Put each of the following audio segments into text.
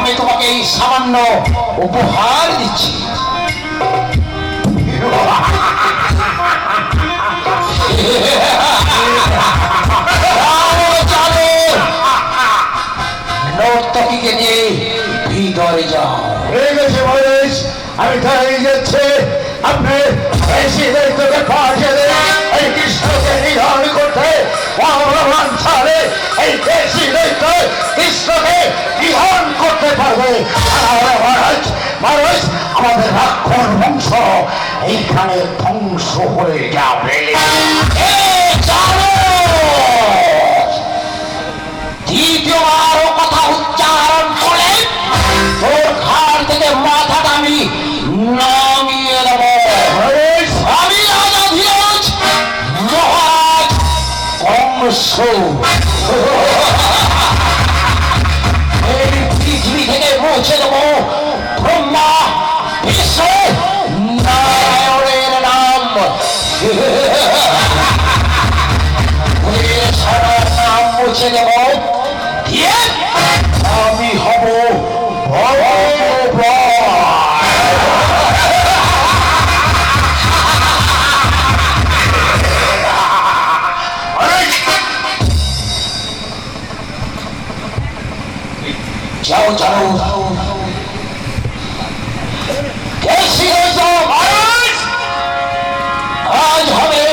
আমি তোমাকে এই সামান্য উপহার দিচ্ছি। নর্তকীকে নিয়ে ভিতরে যাও। ঠিক আছে মহারাজ, আমি দাঁড়িয়ে যাচ্ছি। আপনি বেশি দায়িত্বকে পাঠিয়ে দেন এই কৃষ্ণকে নিধন করতে। ভগবান ছাড়ে এই বেশি দায়িত্ব কৃষ্ণকে নিধন করতে পারবে। মহারাজ মহারাজ, আমাদের রাক্ষণ বংশ এইখানে ধ্বংস হয়ে যাবে। দ্বিতীয়বারও কথা উচ্চারণ করে তোর ঘাড় থেকে মাথাটা আমি নামিয়ে দেব। আমি রাজা ধীরজ মহারাজ কংস এই পৃথিবী থেকে মুছে দেব ব্রহ্মা বিষ্ণু নারায়ণের নাম। নাম মুছে দেব, দিয়ে আমি হব যাও যাও আজ হবে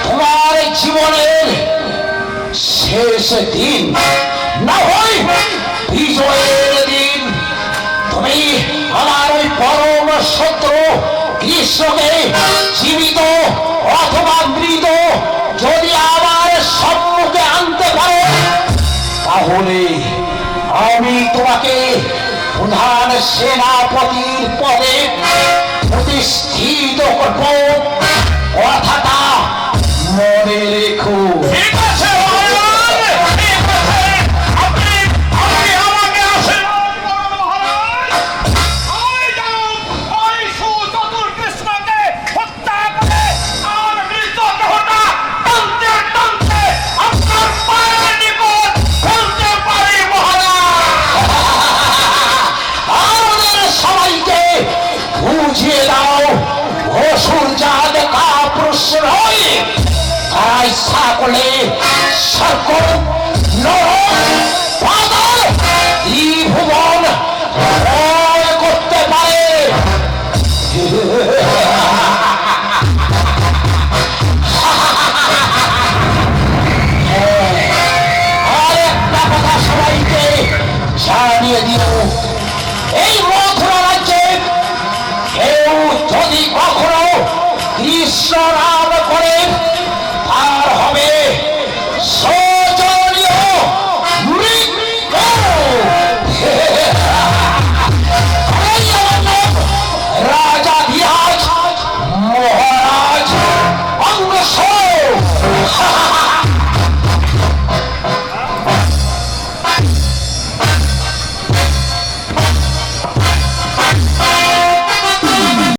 তোমার জীবনের শেষ দিন, না হয় বিজয়ের দিন। তুমি আমার ওই পরম শত্রু কৃষ্ণকে জীবিত অথবা মৃত যদি আমার সম্মুখে আনতে পারো, তাহলে আমি তোমাকে প্রধান সেনাপতির পদে প্রতিষ্ঠিত করব। কথাটা মনে রেখো। বুঝিয়ে দাও অসুর জাত কাপুরুষ নয়, তাই সকলে সকল নরক ত্রিভুবন জয় করতে পারে। আর একটা কথা সবাইকে জানিয়ে দিও, এই মথুরা রাজ্যে কেউ যদি কখনো কৃষ্ণ নাম করে তার হবে শোচনীয় মৃত্যু। রাজা ধীরাজ মহারাজ কংস।